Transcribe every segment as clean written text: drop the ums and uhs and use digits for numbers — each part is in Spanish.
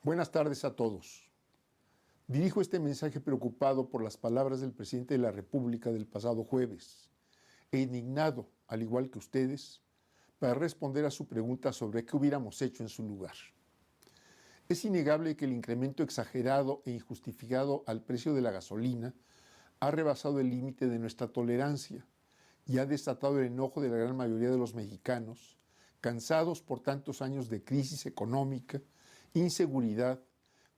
Buenas tardes a todos. Dirijo este mensaje preocupado por las palabras del presidente de la República del pasado jueves e indignado, al igual que ustedes, para responder a su pregunta sobre qué hubiéramos hecho en su lugar. Es innegable que el incremento exagerado e injustificado al precio de la gasolina ha rebasado el límite de nuestra tolerancia y ha desatado el enojo de la gran mayoría de los mexicanos, cansados por tantos años de crisis económica, inseguridad,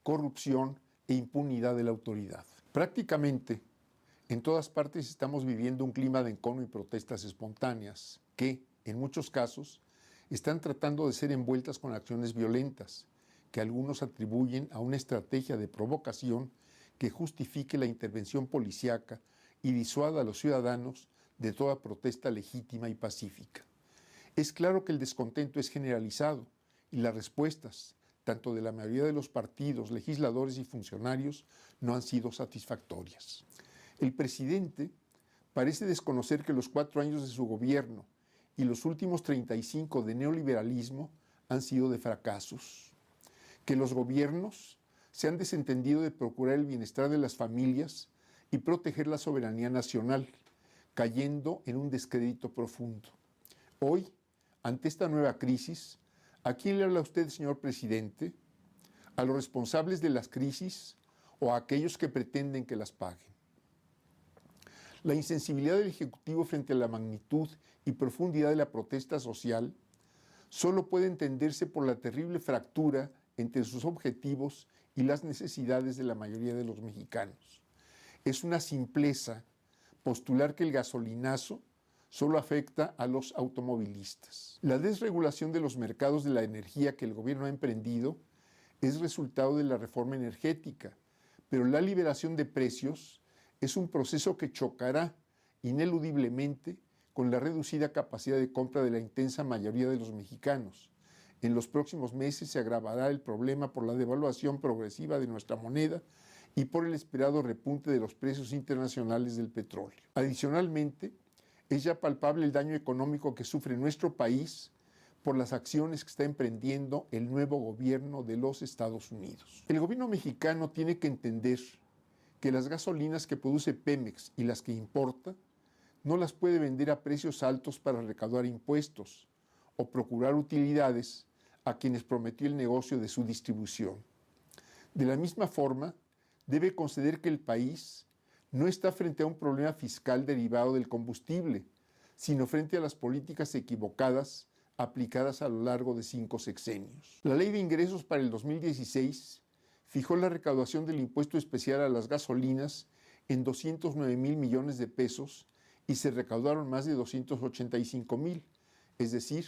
corrupción e impunidad de la autoridad. Prácticamente en todas partes estamos viviendo un clima de encono y protestas espontáneas que, en muchos casos, están tratando de ser envueltas con acciones violentas, que algunos atribuyen a una estrategia de provocación que justifique la intervención policíaca y disuada a los ciudadanos de toda protesta legítima y pacífica. Es claro que el descontento es generalizado y las respuestas, tanto de la mayoría de los partidos, legisladores y funcionarios, no han sido satisfactorias. El presidente parece desconocer que los 4 años de su gobierno y los últimos 35 de neoliberalismo han sido de fracasos, que los gobiernos se han desentendido de procurar el bienestar de las familias y proteger la soberanía nacional, cayendo en un descrédito profundo. Hoy, ante esta nueva crisis, ¿a quién le habla usted, señor presidente? ¿A los responsables de las crisis o a aquellos que pretenden que las paguen? La insensibilidad del Ejecutivo frente a la magnitud y profundidad de la protesta social solo puede entenderse por la terrible fractura entre sus objetivos y las necesidades de la mayoría de los mexicanos. Es una simpleza postular que el gasolinazo solo afecta a los automovilistas. La desregulación de los mercados de la energía que el gobierno ha emprendido es resultado de la reforma energética, pero la liberación de precios es un proceso que chocará ineludiblemente con la reducida capacidad de compra de la intensa mayoría de los mexicanos. En los próximos meses se agravará el problema por la devaluación progresiva de nuestra moneda y por el esperado repunte de los precios internacionales del petróleo. Adicionalmente, es ya palpable el daño económico que sufre nuestro país por las acciones que está emprendiendo el nuevo gobierno de los Estados Unidos. El gobierno mexicano tiene que entender que las gasolinas que produce Pemex y las que importa no las puede vender a precios altos para recaudar impuestos o procurar utilidades a quienes prometió el negocio de su distribución. De la misma forma, debe conceder que el país no está frente a un problema fiscal derivado del combustible, sino frente a las políticas equivocadas aplicadas a lo largo de 5 sexenios. La Ley de Ingresos para el 2016 fijó la recaudación del impuesto especial a las gasolinas en 209,000 millones de pesos y se recaudaron más de 285,000, es decir,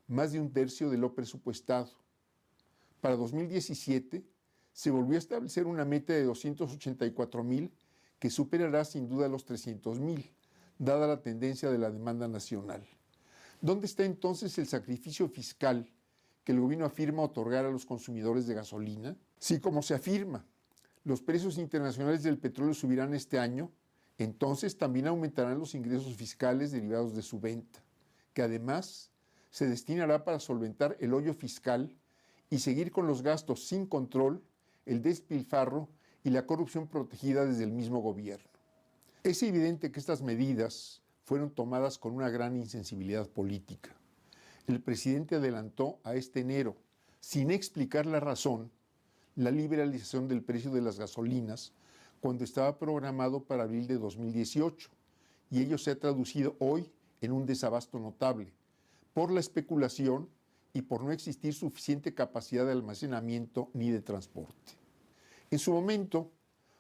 más de un tercio de lo presupuestado. Para 2017 se volvió a establecer una meta de 284,000 que superará sin duda los 300,000, dada la tendencia de la demanda nacional. ¿Dónde está entonces el sacrificio fiscal que el gobierno afirma otorgar a los consumidores de gasolina? Si, como se afirma, los precios internacionales del petróleo subirán este año, entonces también aumentarán los ingresos fiscales derivados de su venta, que además se destinará para solventar el hoyo fiscal y seguir con los gastos sin control, el despilfarro y la corrupción protegida desde el mismo gobierno. Es evidente que estas medidas fueron tomadas con una gran insensibilidad política. El presidente adelantó a este enero, sin explicar la razón, la liberalización del precio de las gasolinas cuando estaba programado para abril de 2018, y ello se ha traducido hoy en un desabasto notable, por la especulación y por no existir suficiente capacidad de almacenamiento ni de transporte. En su momento,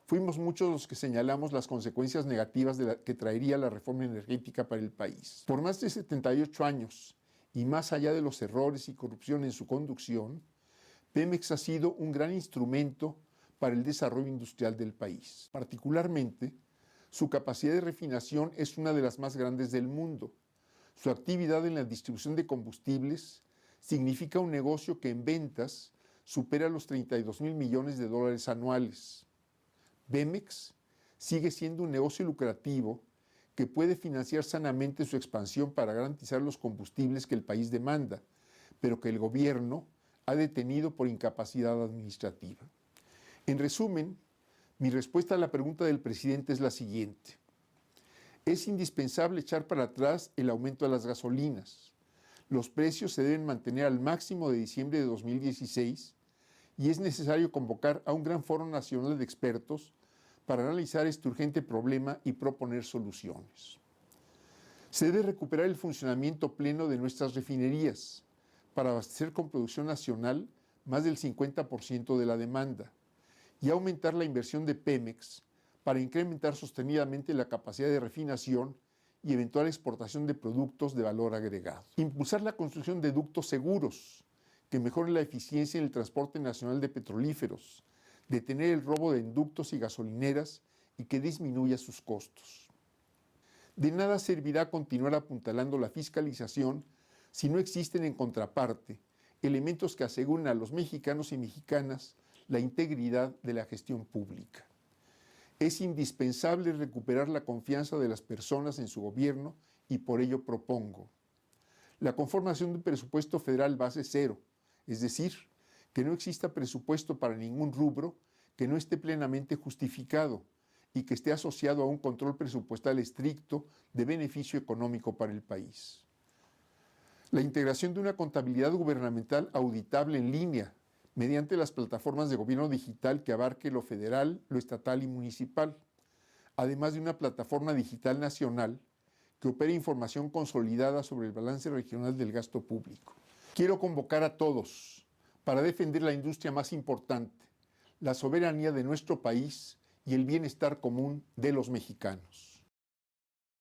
fuimos muchos los que señalamos las consecuencias negativas que traería la reforma energética para el país. Por más de 78 años, y más allá de los errores y corrupción en su conducción, Pemex ha sido un gran instrumento para el desarrollo industrial del país. Particularmente, su capacidad de refinación es una de las más grandes del mundo. Su actividad en la distribución de combustibles significa un negocio que en ventas supera los 32,000 millones de dólares anuales. Pemex sigue siendo un negocio lucrativo que puede financiar sanamente su expansión para garantizar los combustibles que el país demanda, pero que el gobierno ha detenido por incapacidad administrativa. En resumen, mi respuesta a la pregunta del presidente es la siguiente. Es indispensable echar para atrás el aumento de las gasolinas. Los precios se deben mantener al máximo de diciembre de 2016 y es necesario convocar a un gran foro nacional de expertos para analizar este urgente problema y proponer soluciones. Se debe recuperar el funcionamiento pleno de nuestras refinerías para abastecer con producción nacional más del 50% de la demanda y aumentar la inversión de Pemex para incrementar sostenidamente la capacidad de refinación y eventual exportación de productos de valor agregado. Impulsar la construcción de ductos seguros que mejoren la eficiencia en el transporte nacional de petrolíferos, detener el robo de ductos y gasolineras y que disminuya sus costos. De nada servirá continuar apuntalando la fiscalización si no existen en contraparte elementos que aseguren a los mexicanos y mexicanas la integridad de la gestión pública. Es indispensable recuperar la confianza de las personas en su gobierno y por ello propongo la conformación de un presupuesto federal base cero, es decir, que no exista presupuesto para ningún rubro que no esté plenamente justificado y que esté asociado a un control presupuestal estricto de beneficio económico para el país. La integración de una contabilidad gubernamental auditable en línea mediante las plataformas de gobierno digital que abarque lo federal, lo estatal y municipal, además de una plataforma digital nacional que opere información consolidada sobre el balance regional del gasto público. Quiero convocar a todos para defender la industria más importante, la soberanía de nuestro país y el bienestar común de los mexicanos.